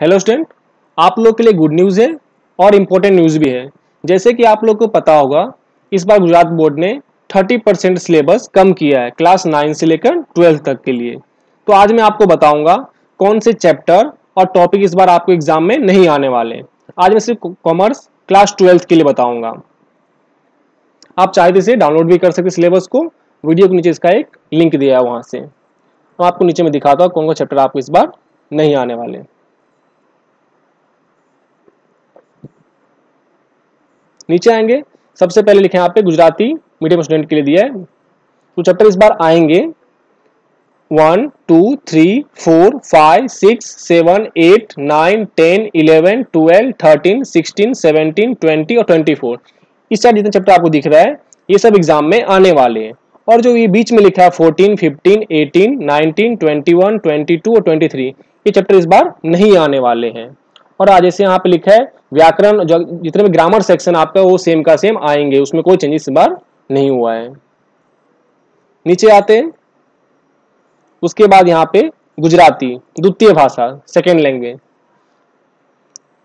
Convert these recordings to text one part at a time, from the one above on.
Hello student, आप लोग के लिए गुड न्यूज़ है और इम्पोर्टेंट न्यूज़ भी है। जैसे कि आप लोग को पता होगा, इस बार गुजरात बोर्ड ने 30% सिलेबस कम किया है क्लास 9 से लेकर 12 तक के लिए। तो आज मैं आपको बताऊंगा कौन से चैप्टर और टॉपिक इस बार आपको एग्जाम में नहीं आने वाले। आज मैं सिर्फ कॉमर्स क्लास 12 के लिए बताऊंगा। आप चाहे तो इसे डाउनलोड भी कर सकते सिलेबस को। वीडियो के नीचे इसका एक लिंक दिया है, वहां से तो आपको नीचे में दिखाता हूँ कौन कौन चैप्टर आपको इस बार नहीं आने वाले। नीचे आएंगे, सबसे पहले लिखे यहाँ पे गुजराती मीडियम स्टूडेंट के लिए दिया है। तो चैप्टर इस बार आएंगे 1, 2, 3, 4, 5, 6, 7, 8, 9, 10, 11, 12, 13, 16, 17, 20 और 24। इस साइड जितने चैप्टर आपको दिख रहा है ये सब एग्जाम में आने वाले हैं। और जो ये बीच में लिखा है 14, 15, 18, 19, 21, 22 और 23, ये चैप्टर इस बार नहीं आने वाले हैं। और आज जैसे यहाँ पे लिखा है व्याकरण, जो जितने भी ग्रामर सेक्शन आपका वो सेम का सेम आएंगे, उसमें कोई चेंजेस इस बार नहीं हुआ है। नीचे आते हैं, उसके बाद यहाँ पे गुजराती द्वितीय भाषा सेकेंड लैंग्वेज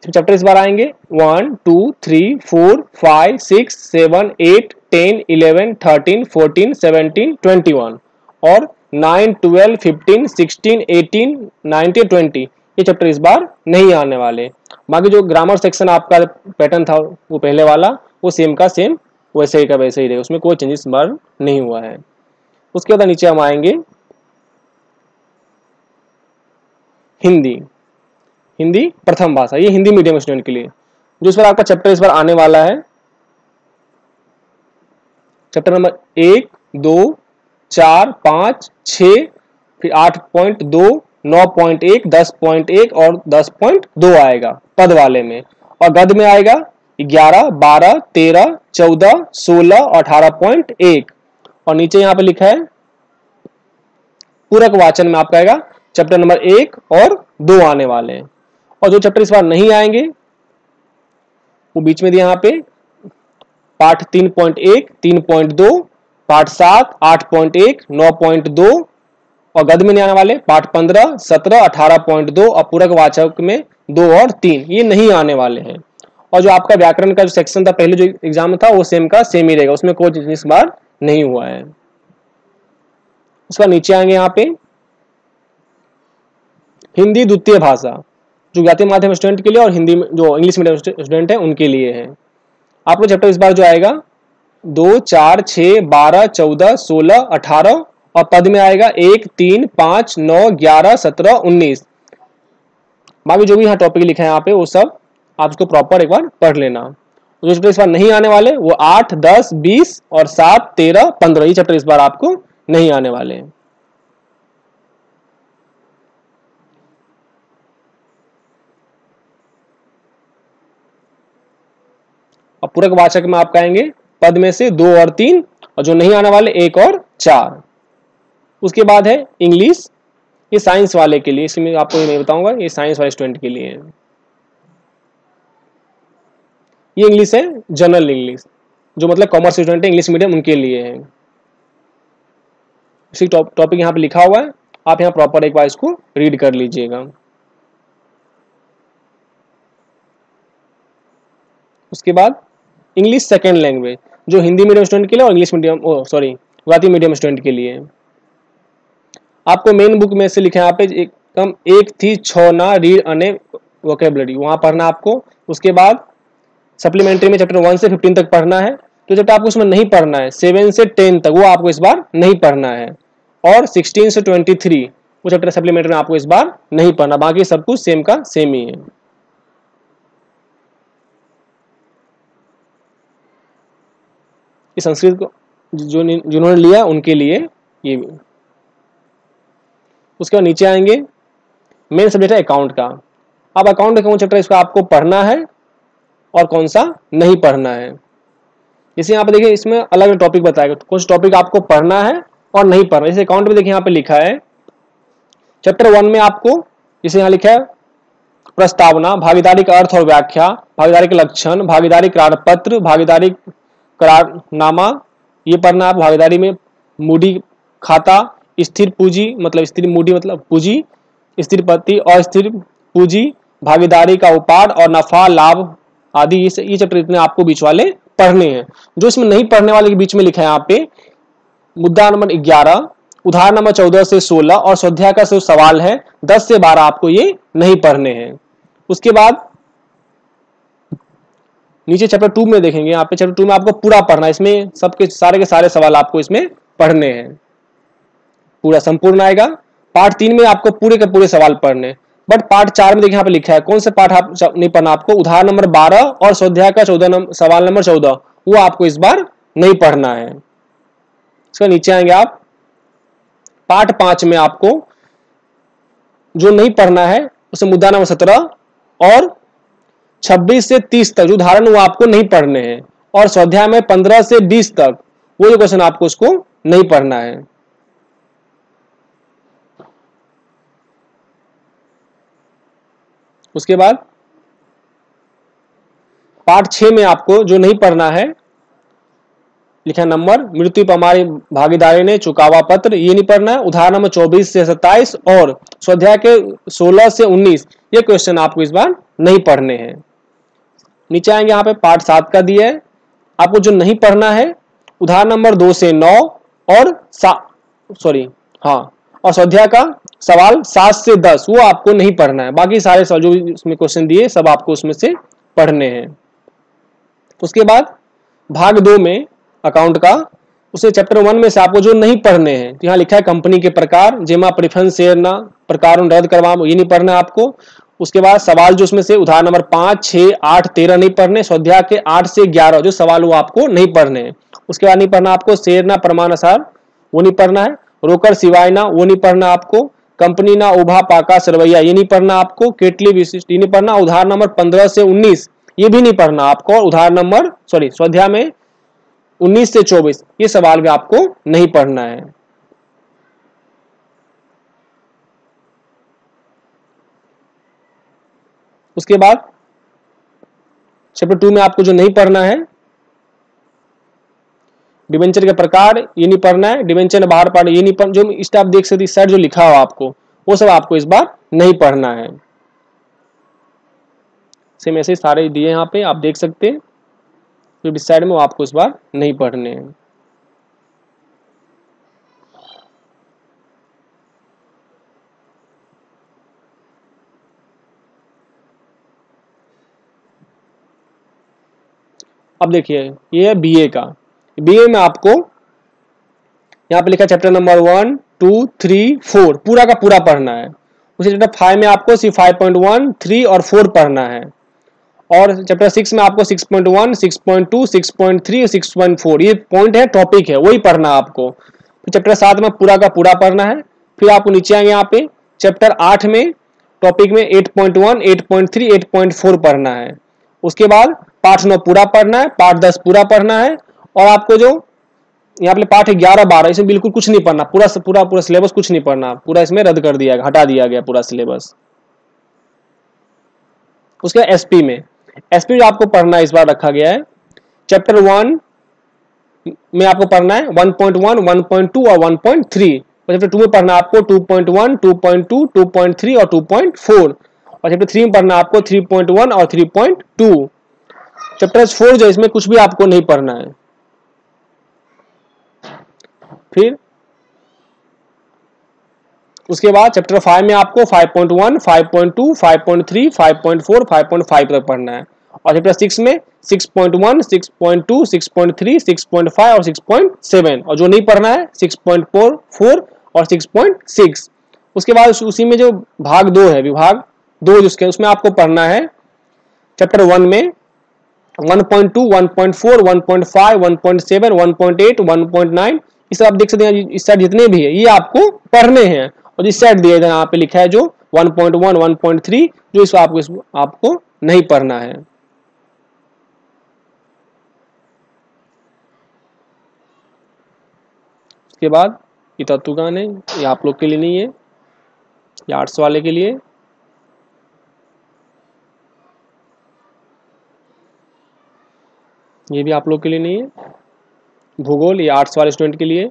चैप्टर इस बार आएंगे 1, 2, 3, 4, 5, 6, 7, 8, 10, 11, 13, 14, 17, 21 और 9, 12, 15, 16, 18, 19, 20 ये चैप्टर इस बार नहीं आने वाले। बाकी जो ग्रामर सेक्शन आपका पैटर्न था वो पहले वाला, वो सेम का सेम वैसे ही का वैसे ही रहेगा, उसमें कोई चेंजेस इस बार नहीं हुआ है। उसके बाद नीचे हम आएंगे हिंदी प्रथम भाषा, ये हिंदी मीडियम स्टूडेंट के लिए जो इस बार आपका चैप्टर इस बार आने वाला है। चैप्टर नंबर 1, 2, 4, 5, 6, फिर 8.2, 9.1, 10.1 और 10.2 आएगा पद वाले में, और गद्य में आएगा 11, 12, 13, 14, 16 और 18.1। और नीचे यहाँ पे लिखा है पूरक वाचन में आपका आएगा चैप्टर नंबर 1 और 2 आने वाले हैं। और जो चैप्टर इस बार नहीं आएंगे वो बीच में दिया यहाँ पे पाठ 3.1, 3.2, पाठ 7, 8.1, 9.2 और गद्य में नहीं आने वाले पाठ 15, 17, 18.2 और पूरक वाचक में 2 और 3 ये नहीं आने वाले हैं। और जो आपका व्याकरण का जो सेक्शन था पहले जो एग्जाम में था वो सेम का सेम ही रहेगा, उसमें कोई चीज इस बार नहीं हुआ है। उसके बाद नीचे आएंगे यहाँ पे हिंदी द्वितीय भाषा जो गुजराती माध्यम स्टूडेंट के लिए और हिंदी जो इंग्लिश मीडियम स्टूडेंट है उनके लिए है। आपको चैप्टर इस बार जो आएगा 2, 4, 6, 12, 14, 16, 18 और पद में आएगा 1, 3, 5, 9, 11, 17, 19। बाकी जो भी यहाँ टॉपिक लिखा है यहाँ पे वो सब आप उसको प्रॉपर एक बार पढ़ लेना। जो चैप्टर इस बार नहीं आने वाले वो 8, 10, 20 और 7, 13, 15 ये चैप्टर इस बार आपको नहीं आने वाले हैं। और पूरक वाचक में आपका आएंगे पद में से 2 और 3 और जो नहीं आने वाले 1 और 4। उसके बाद है इंग्लिश, ये साइंस वाले के लिए, इसमें आपको ये मैं बताऊंगा ये साइंस वाले स्टूडेंट के लिए है। ये इंग्लिश है जनरल इंग्लिश, जो मतलब कॉमर्स स्टूडेंट है इंग्लिश मीडियम उनके लिए है। इसी टॉपिक यहाँ पे लिखा हुआ है, आप यहाँ प्रॉपर एक बार इसको रीड कर लीजिएगा। उसके बाद इंग्लिश सेकेंड लैंग्वेज जो हिंदी मीडियम स्टूडेंट के लिए और English medium Gujarati medium student के लिए। आपको मेन बुक में से लिखा है यहाँ पे एकदम 1 થી 6 ना रीड अने वोकेबलरी वहां पढ़ना आपको। उसके बाद सप्लीमेंट्री में चैप्टर 1 से 15 तक पढ़ना है। तो चैप्टर आपको उसमें नहीं पढ़ना है 7 से 10 तक, वो आपको इस बार नहीं पढ़ना है। और 16 से 23 वो चैप्टर सप्लीमेंट्री में आपको इस बार नहीं पढ़ना, बाकी सब कुछ सेम का सेम ही है। इस संस्कृत को जो जिन्होंने लिया उनके लिए ये भी। उसके बाद नीचे आएंगे मेन सब्जेक्ट है अकाउंट का। अब अकाउंट का कौन चैप्टर इसको आपको पढ़ना है और कौन सा नहीं पढ़ना है। जैसे यहाँ पे देखिए इसमें अलग अलग टॉपिक बताएगा, कौन सा टॉपिक आपको पढ़ना है और नहीं पढ़ना। जैसे अकाउंट में देखिए यहाँ पे लिखा है चैप्टर 1 में आपको जैसे यहाँ लिखा है प्रस्तावना, भागीदारी का अर्थ और व्याख्या, भागीदारी के लक्षण, भागीदारी करार पत्र, भागीदारी करारनामा ये पढ़ना। आप भागीदारी में मूडी खाता, स्थिर पूंजी मतलब स्थिर मूडी मतलब पूंजी, स्थिर पति, अस्थिर पूंजी, भागीदारी का उपाड और नफा लाभ आदि, ये चैप्टर इतने आपको बीच वाले पढ़ने हैं। जो इसमें नहीं पढ़ने वाले के बीच में लिखा है यहाँ पे मुद्दा नंबर 11, उदाहरण नंबर 14 से 16 और स्वाध्याय का जो सवाल है 10 से 12 आपको ये नहीं पढ़ने हैं। उसके बाद नीचे चैप्टर 2 में देखेंगे, यहाँ पे चैप्टर 2 में आपको पूरा पढ़ना है, इसमें सबके सारे के सारे सवाल आपको इसमें पढ़ने हैं, पूरा संपूर्ण आएगा। पार्ट 3 में आपको पूरे के पूरे सवाल पढ़ने, बट पार्ट 4 में देखिए यहाँ पे लिखा है कौन से पार्ट आप नहीं पढ़ना आपको, उदाहरण नंबर 12 और स्वाध्याय का 14 सवाल नंबर 14 वो आपको इस बार नहीं पढ़ना है। इसका नीचे आएंगे आप, पार्ट 5 में आपको जो नहीं पढ़ना है उसे मुद्दा नंबर 17 और 26 से 30 तक जो उदाहरण वो आपको नहीं पढ़ने हैं, और स्वाध्याय में 15 से 20 तक वो जो क्वेश्चन आपको उसको नहीं पढ़ना है। उसके बाद पार्ट 6 में आपको जो नहीं पढ़ना है लिखा नंबर मृत्यु पर हमारी भागीदारी ने चुकावा पत्र, ये नहीं पढ़ना है। उदाहरण नंबर 24 से 27 और स्वाध्याय के 16 से 19 ये क्वेश्चन आपको इस बार नहीं पढ़ने हैं। नीचे आएंगे यहाँ पे पार्ट 7 का दिया है, आपको जो नहीं पढ़ना है उदाहरण नंबर 2 से 9 और और स्वाध्याय का सवाल 7 से 10 वो आपको नहीं पढ़ना है, बाकी सारे सवाल जो इसमें क्वेश्चन दिए सब आपको उसमें से पढ़ने हैं। उसके बाद भाग 2 में अकाउंट का, उसे चैप्टर 1 में से आपको जो नहीं पढ़ने हैं, तो यहाँ लिखा है कंपनी के प्रकार, जेमा प्रेफरेंस शेयर ना प्रकार रद्द करवा, ये नहीं पढ़ना है आपको। उसके बाद सवाल जो उसमें से उदाहरण नंबर 5, 6, 8, 13 नहीं पढ़ने, स्वाध्याय के 8 से 11 जो सवाल वो आपको नहीं पढ़ने हैं। उसके बाद नहीं पढ़ना आपको शेयर ना प्रमाणानुसार, वो नहीं पढ़ना है। रोकर सिवाय ना, वो नहीं पढ़ना आपको। कंपनी ना उभा पाका सरवैया, ये नहीं पढ़ना आपको। केटली विशिष्ट, ये नहीं पढ़ना। उदाहरण नंबर 15 से 19 ये भी नहीं पढ़ना आपको। उदाहरण नंबर स्वाध्याय में 19 से 24 ये सवाल भी आपको नहीं पढ़ना है। उसके बाद चैप्टर 2 में आपको जो नहीं पढ़ना है डिबेंचर के प्रकार, ये नहीं पढ़ना है। डिबेंचर बाहर पढ़, ये नहीं पढ़ना। जो इस आप देख सकते इस साइड जो लिखा हो आपको वो सब आपको इस बार नहीं पढ़ना है। सेम ऐसे सारे दिए यहाँ पे आप देख सकते हैं, जो इस साइड में वो आपको इस बार नहीं पढ़ने हैं। अब देखिए ये है बीए का, बीए में आपको यहाँ पे लिखा चैप्टर नंबर 1, 2, 3, 4 पूरा का पूरा पढ़ना है। उसी चैप्टर 5 में आपको सिर्फ 5.1, 3 और 4 पढ़ना है, और चैप्टर 6 में आपको 6.1, 6.2, 6.3 और 6.4 ये पॉइंट है, टॉपिक है, वही पढ़ना है आपको। तो चैप्टर 7 में पूरा का पूरा पढ़ना है। फिर आपको नीचे आएंगे यहाँ पे चैप्टर 8 में टॉपिक में 8.1, 8.3, 8.4 पढ़ना है। उसके बाद पाठ 9 पूरा पढ़ना है, पाठ 10 पूरा पढ़ना है, और आपको जो यहाँ पे पाठ 11, 12 इसमें बिल्कुल कुछ नहीं पढ़ना, पूरा सिलेबस कुछ नहीं पढ़ना, पूरा इसमें रद्द कर दिया गया, हटा दिया गया पूरा सिलेबस। उसके एसपी में जो आपको पढ़ना इस बार रखा गया है चैप्टर 1 में आपको पढ़ना है 1.1, 1.2 और 1.3, और चैप्टर 2 में पढ़ना आपको 2.1, 2.2, 2.3 और 2.4, और चैप्टर 3 में पढ़ना आपको 3.1 और 3.2। चैप्टर 4 जो इसमें कुछ भी आपको नहीं पढ़ना है। फिर उसके बाद चैप्टर 5 में आपको 5.1, 5.2, 5.3, 5.4, 5.5 तक पढ़ना है, और चैप्टर 6 में 6.1, 6.2, 6.3, 6.5 और 6.7, और जो नहीं पढ़ना है 6.4, 4 और 6.6। उसके बाद उसी में जो भाग 2 है, विभाग 2 जिसके उसमें आपको पढ़ना है चैप्टर 1 में 1.2, 1.4, 1.5, 1.7, 1.8, 1.9 इस आप देख सकते हैं, इस साइड जितने भी है ये आपको पढ़ने हैं, और इस साइड दिए यहाँ पे लिखा है जो 1.1, 1.3 जो इसको आपको नहीं पढ़ना है। उसके बाद ये तत्वज्ञान है, ये आप लोग के लिए नहीं है, ये आर्ट्स वाले के लिए। ये भी आप लोग के लिए नहीं है। भूगोल ये आर्ट्स वाले स्टूडेंट के लिए।